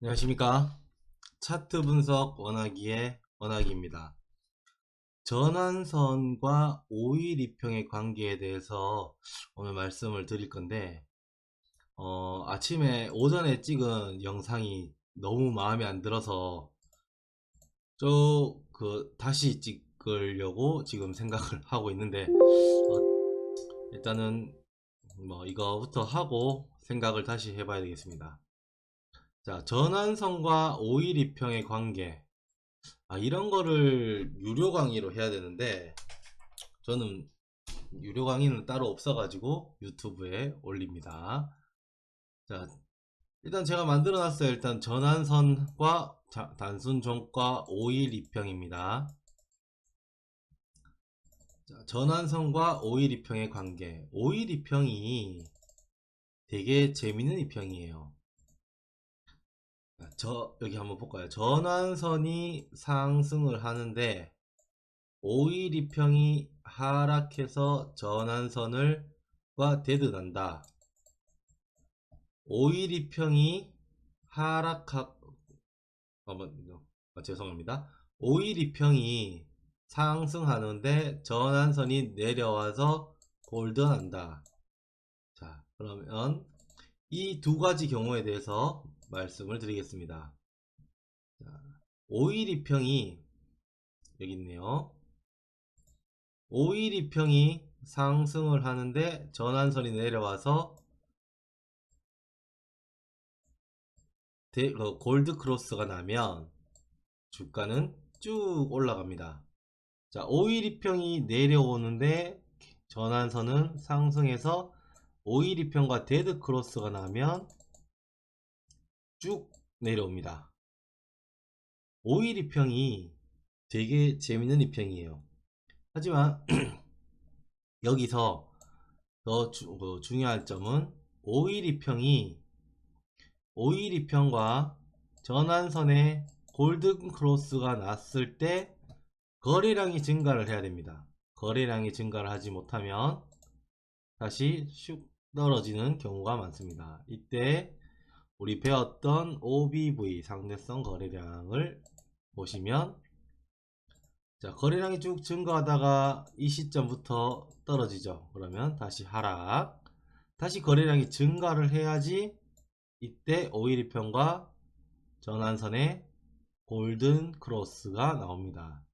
안녕하십니까. 차트 분석 원하기의 원하기입니다. 전환선과 5일2평의 관계에 대해서 오늘 말씀을 드릴 건데, 아침에 오전에 찍은 영상이 너무 마음에 안 들어서 다시 찍으려고 지금 생각을 하고 있는데, 일단은 뭐 이거부터 하고 생각을 다시 해봐야 되겠습니다. 자, 전환선과 5일2평의 관계. 이런 거를 유료 강의로 해야 되는데 저는 유료 강의는 따로 없어가지고 유튜브에 올립니다. 자, 일단 제가 만들어 놨어요. 일단 전환선과 단순 종가 5일 2평입니다. 자, 전환선과 5일 2평의 관계. 5일 2평이 되게 재밌는 2평이에요. 여기 한번 볼까요? 전환선이 상승을 하는데 5일 2평이 하락해서 전환선과 대등한다. 5일 2평이 하락하 죄송합니다. 5일 2평이 상승하는데 전환선이 내려와서 골든한다. 자, 그러면 이 두 가지 경우에 대해서 말씀을 드리겠습니다. 자, 5일 2평이 여기 있네요. 5일 2평이 상승을 하는데 전환선이 내려와서 골드 크로스가 나면 주가는 쭉 올라갑니다. 자, 5일 2평이 내려오는데 전환선은 상승해서 5일 2평과 데드 크로스가 나면 쭉 내려옵니다. 5일 2평이 되게 재밌는 2평이에요. 하지만 여기서 더 중요한 점은 5일 2평이 5일 2평과 전환선의 골든 크로스가 났을 때 거래량이 증가를 해야 됩니다. 거래량이 증가를 하지 못하면 다시 슉 떨어지는 경우가 많습니다. 이때 우리 배웠던 OBV 상대성 거래량을 보시면, 자, 거래량이 쭉 증가하다가 이 시점부터 떨어지죠. 그러면 다시 하락, 다시 거래량이 증가를 해야지 이때 5일 2평과 전환선의 골든 크로스가 나옵니다.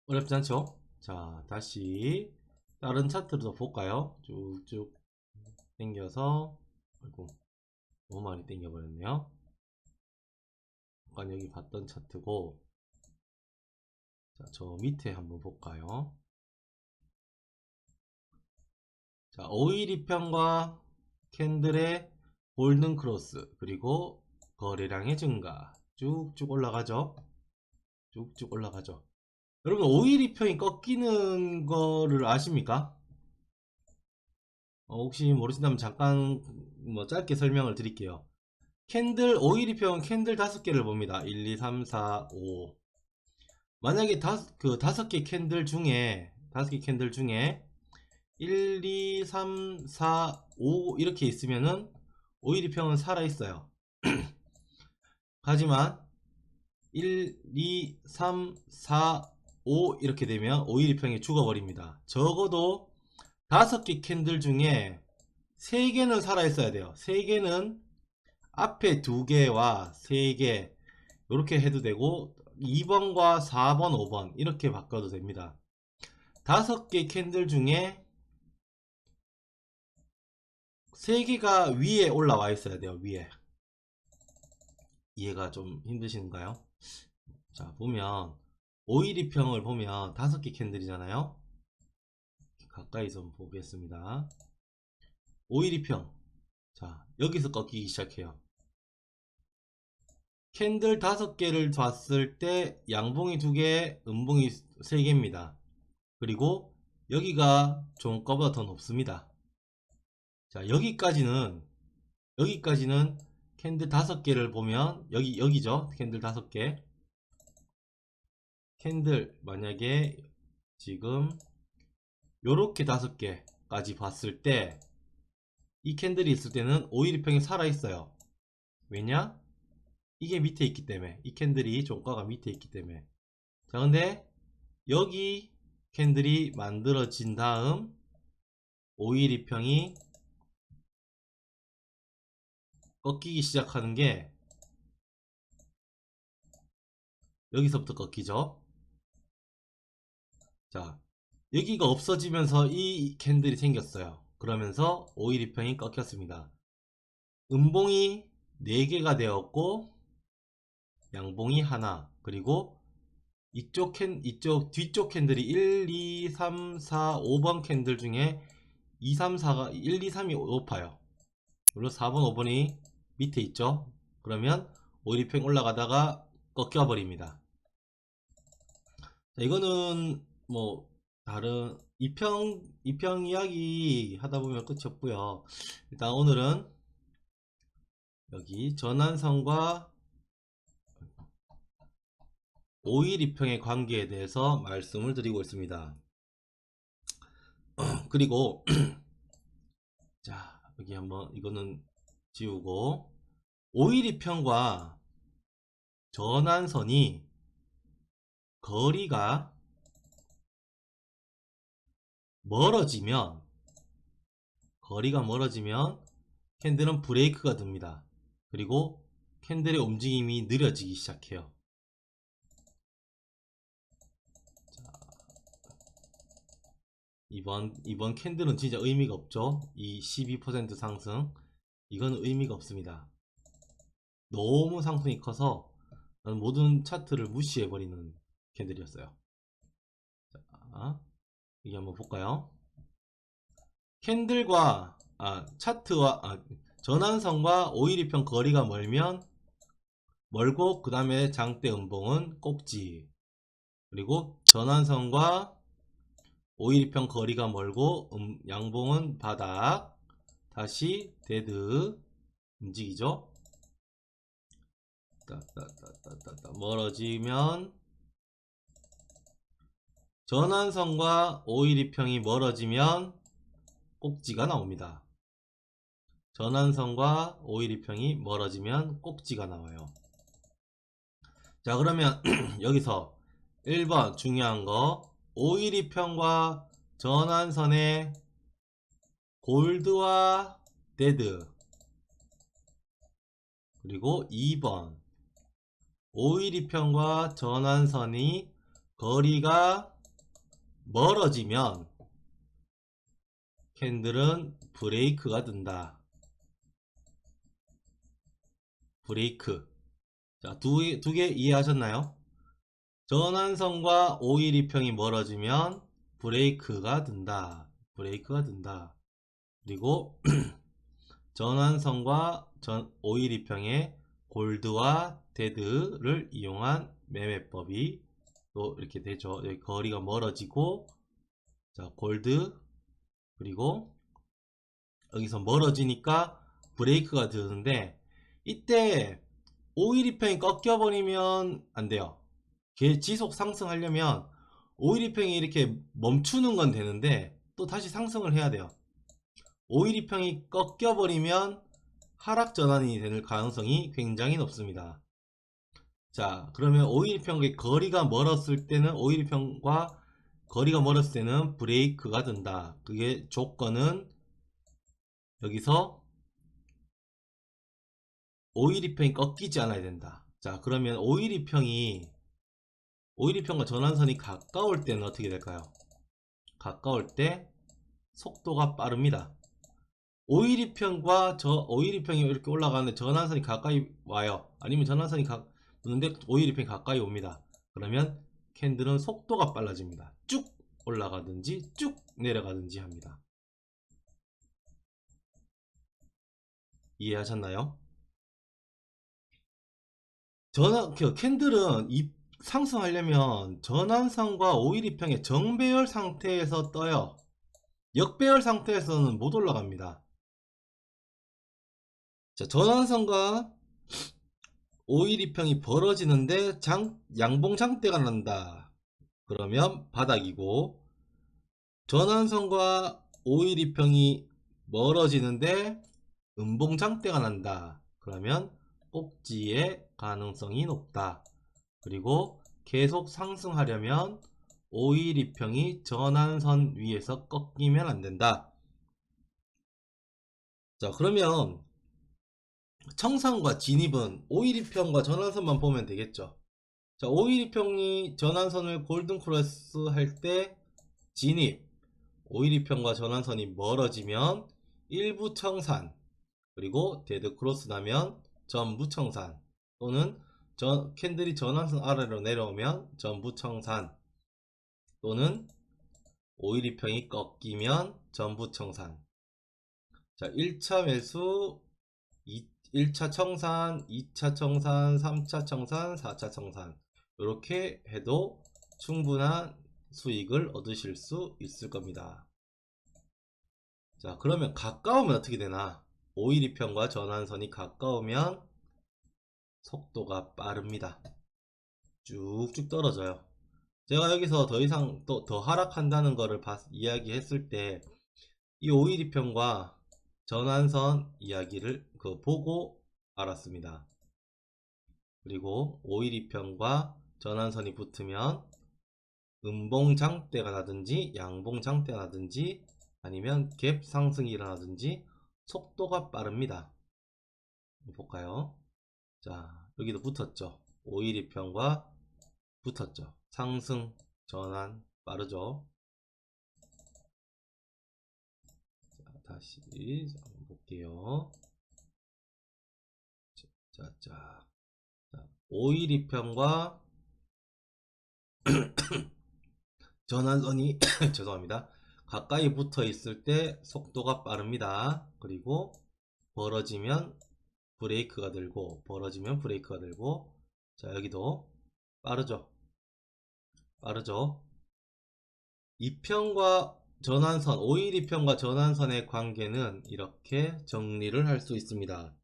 어렵지 않죠? 자, 다시 다른 차트도 볼까요? 쭉쭉 당겨서, 아이고, 너무 많이 당겨 버렸네요. 아까 여기 봤던 차트고, 자, 저 밑에 한번 볼까요? 자, 5일 2평과 캔들의 골든 크로스, 그리고 거래량의 증가 쭉쭉 올라가죠. 쭉쭉 올라가죠. 여러분, 5일 2평이 꺾이는 거를 아십니까? 혹시 모르신다면 잠깐 뭐 짧게 설명을 드릴게요. 캔들 5일 2평은 캔들 5개를 봅니다. 1, 2, 3, 4, 5. 만약에 다섯 개 캔들 중에 1, 2, 3, 4, 5 이렇게 있으면은 5일 2평은 살아있어요. 하지만 1, 2, 3, 4, 5 이렇게 되면 5일 2평이 죽어버립니다. 적어도 5개 캔들 중에 3개는 살아있어야 돼요. 3개는 앞에 2개와 3개 이렇게 해도 되고 2번과 4번 5번 이렇게 바꿔도 됩니다. 5개 캔들 중에 3개가 위에 올라와 있어야 돼요. 위에. 이해가 좀 힘드신가요? 자, 보면 5일 2평을 보면 5개 캔들이잖아요. 가까이서 한번 보겠습니다. 5일 2평. 자, 여기서 꺾이기 시작해요. 캔들 5개를 봤을 때 양봉이 2개, 음봉이 3개입니다. 그리고 여기가 종가보다 더 높습니다. 자, 여기까지는 캔들 5개를 보면 여기죠. 캔들 5개. 캔들 만약에 지금 요렇게 5개까지 봤을 때 이 캔들이 있을 때는 512평이 살아있어요. 왜냐? 이게 밑에 있기 때문에, 이 캔들이 종가가 밑에 있기 때문에. 자, 근데 여기 캔들이 만들어진 다음 512평이 꺾이기 시작하는 게 여기서부터 꺾이죠. 자, 여기가 없어지면서 이 캔들이 생겼어요. 그러면서 512평이 꺾였습니다. 음봉이 4개가 되었고 양봉이 하나, 그리고 이쪽 뒤쪽 캔들이 1, 2, 3, 4, 5번 캔들 중에 2, 3, 4가 1, 2, 3이 높아요. 물론 4번, 5번이 밑에 있죠. 그러면 512평 올라가다가 꺾여 버립니다. 이거는 뭐 다른 2평 이야기 하다 보면 끝이 없고요. 일단 오늘은 여기 전환선과 512평의 관계에 대해서 말씀을 드리고 있습니다. 그리고 자, 여기 한번 이거는 지우고 512평과 전환선이 거리가 멀어지면 캔들은 브레이크가 듭니다. 그리고 캔들의 움직임이 느려지기 시작해요. 이번 캔들은 진짜 의미가 없죠. 이 12% 상승, 이건 의미가 없습니다. 너무 상승이 커서 모든 차트를 무시해 버리는 캔들이었어요. 자, 이게 한번 볼까요? 캔들과 차트와 전환선과 512평 거리가 멀고 그 다음에 장대 음봉은 꼭지, 그리고 전환선과 512평 거리가 멀고 양봉은 바닥, 다시 데드 움직이죠. 멀어지면 전환선과 512평이 멀어지면 꼭지가 나옵니다. 전환선과 512평이 멀어지면 꼭지가 나와요. 자, 그러면 여기서 1번 중요한 거, 512평과 전환선의 골드와 데드, 그리고 2번 512평과 전환선이 거리가 멀어지면 캔들은 브레이크가 든다. 브레이크. 자, 두 개 이해하셨나요? 전환선과 512평이 멀어지면 브레이크가 든다. 브레이크가 든다. 그리고 전환선과 512평의 골드와 데드를 이용한 매매법이 또 이렇게 되죠. 여기 거리가 멀어지고, 자, 골드, 그리고 여기서 멀어지니까 브레이크가 드는데, 이때 512평이 꺾여버리면 안 돼요. 지속 상승하려면 512평이 이렇게 멈추는 건 되는데 또 다시 상승을 해야 돼요. 512평이 꺾여버리면 하락 전환이 될 가능성이 굉장히 높습니다. 자, 그러면 512평의 거리가 멀었을 때는 512평과 거리가 멀었을 때는 브레이크가 든다. 그게 조건은 여기서 512평이 꺾이지 않아야 된다. 자, 그러면 512평과 전환선이 가까울 때는 어떻게 될까요? 가까울 때 속도가 빠릅니다. 512평이 이렇게 올라가는데 전환선이 가까이 와요. 아니면 전환선이 오는데 512평이 가까이 옵니다. 그러면 캔들은 속도가 빨라집니다. 쭉 올라가든지 쭉 내려가든지 합니다. 이해하셨나요? 캔들은 상승하려면 전환선과 512평의 정배열 상태에서 떠요. 역배열 상태에서는 못 올라갑니다. 자, 전환선과 512평이 벌어지는데 양봉 장대가 난다. 그러면 바닥이고, 전환선과 512평이 멀어지는데 음봉장대가 난다. 그러면 꼭지의 가능성이 높다. 그리고 계속 상승하려면 512평이 전환선 위에서 꺾이면 안 된다. 자, 그러면 청산과 진입은 512평과 전환선만 보면 되겠죠. 자, 512평이 전환선을 골든 크로스 할 때 진입, 512평과 전환선이 멀어지면 일부 청산, 그리고 데드 크로스 나면 전부 청산, 또는 캔들이 전환선 아래로 내려오면 전부 청산, 또는 512평이 꺾이면 전부 청산. 자, 1차 매수, 1차 청산, 2차 청산, 3차 청산, 4차 청산, 이렇게 해도 충분한 수익을 얻으실 수 있을 겁니다. 자, 그러면 가까우면 어떻게 되나? 512평과 전환선이 가까우면 속도가 빠릅니다. 쭉쭉 떨어져요. 제가 여기서 더 이상 또 더 하락한다는 거를 이야기했을 때 이 512평과 전환선 이야기를 보고 알았습니다. 그리고 512평과 전환선이 붙으면 음봉장대가 나든지 양봉장대가 나든지 아니면 갭 상승이 일어나든지 속도가 빠릅니다. 볼까요? 자, 여기도 붙었죠. 512평과 붙었죠. 상승 전환 빠르죠. 자, 다시 한번 볼게요. 자, 512평과 전환선이 죄송합니다. 가까이 붙어 있을 때 속도가 빠릅니다. 그리고 벌어지면 브레이크가 들고, 벌어지면 브레이크가 들고, 자, 여기도 빠르죠. 빠르죠. 2평과 전환선, 512평과 전환선의 관계는 이렇게 정리를 할 수 있습니다.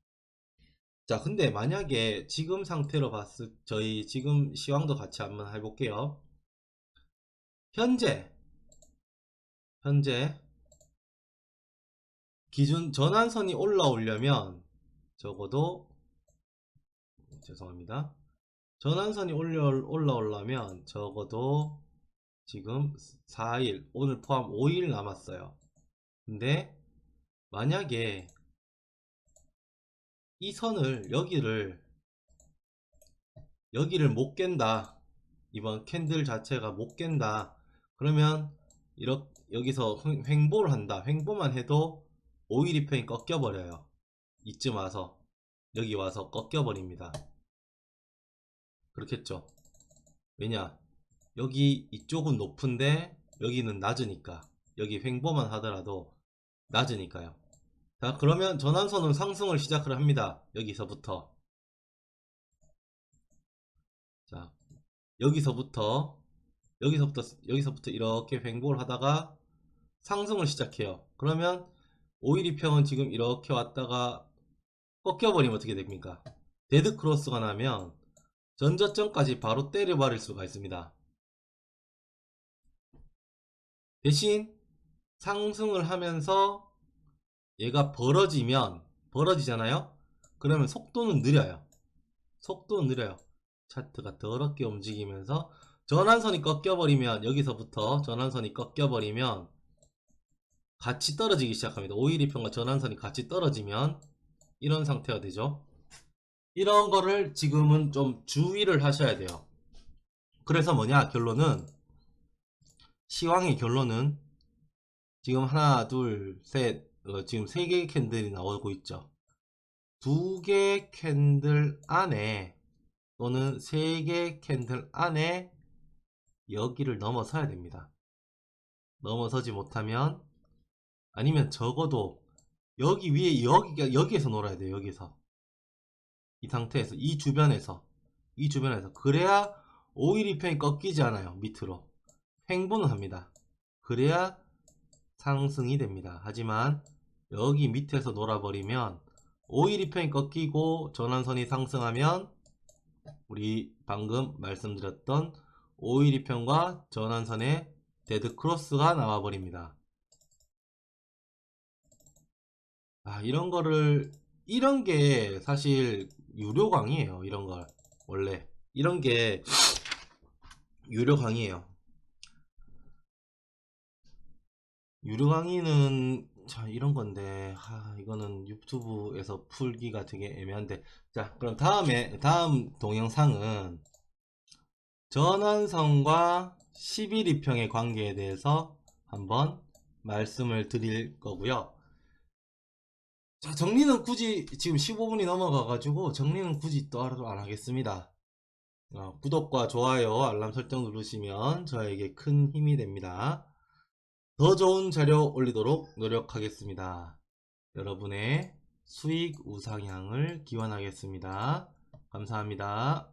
자, 근데 만약에 지금 상태로 봤을, 저희 지금 시황도 같이 한번 해볼게요. 현재 기준 전환선이 올라오려면 적어도, 죄송합니다. 전환선이 올라오려면 적어도 지금 4일, 오늘 포함 5일 남았어요. 근데 만약에 이 선을 여기를 못 깬다, 이번 캔들 자체가 못 깬다, 그러면 이렇게 여기서 횡보를 한다. 횡보만 해도 5일 2평이 꺾여 버려요. 이쯤 와서 여기 와서 꺾여 버립니다. 그렇겠죠. 왜냐, 여기 이쪽은 높은데 여기는 낮으니까, 여기 횡보만 하더라도 낮으니까요. 자, 그러면 전환선은 상승을 시작을 합니다. 여기서부터. 자, 여기서부터 이렇게 횡보를 하다가 상승을 시작해요. 그러면 5일 2평은 지금 이렇게 왔다가 꺾여버리면 어떻게 됩니까? 데드 크로스가 나면 전저점까지 바로 때려버릴 수가 있습니다. 대신 상승을 하면서 얘가 벌어지잖아요. 그러면 속도는 느려요. 차트가 더럽게 움직이면서 전환선이 꺾여버리면, 여기서부터 전환선이 꺾여버리면 같이 떨어지기 시작합니다. 5일 2평과 전환선이 같이 떨어지면 이런 상태가 되죠. 이런 거를 지금은 좀 주의를 하셔야 돼요. 그래서 뭐냐, 시황의 결론은 지금 하나, 둘, 셋, 지금 3개의 캔들이 나오고 있죠. 2개 캔들 안에 또는 3개 캔들 안에 여기를 넘어서야 됩니다. 넘어서지 못하면, 아니면 적어도 여기 위에, 여기에서 놀아야 돼요. 여기서, 이 상태에서, 이 주변에서 그래야 5일 2평이 꺾이지 않아요. 밑으로 횡보는 합니다. 그래야 상승이 됩니다. 하지만 여기 밑에서 놀아버리면 5일 2평이 꺾이고 전환선이 상승하면 우리 방금 말씀드렸던 5일 2평과 전환선의 데드 크로스가 나와버립니다. 이런 게 사실 유료 강의예요. 이런 걸 원래 이런 게 유료 강의예요. 유료 강의는 자 이런 건데 이거는 유튜브에서 풀기가 되게 애매한데, 자 그럼 다음 동영상은 전완성과 11이평의 관계에 대해서 한번 말씀을 드릴 거고요. 자, 정리는 굳이 지금 15분이 넘어가 가지고 정리는 굳이 따로 안 하겠습니다. 구독과 좋아요, 알람 설정 누르시면 저에게 큰 힘이 됩니다. 더 좋은 자료 올리도록 노력하겠습니다. 여러분의 수익 우상향을 기원하겠습니다. 감사합니다.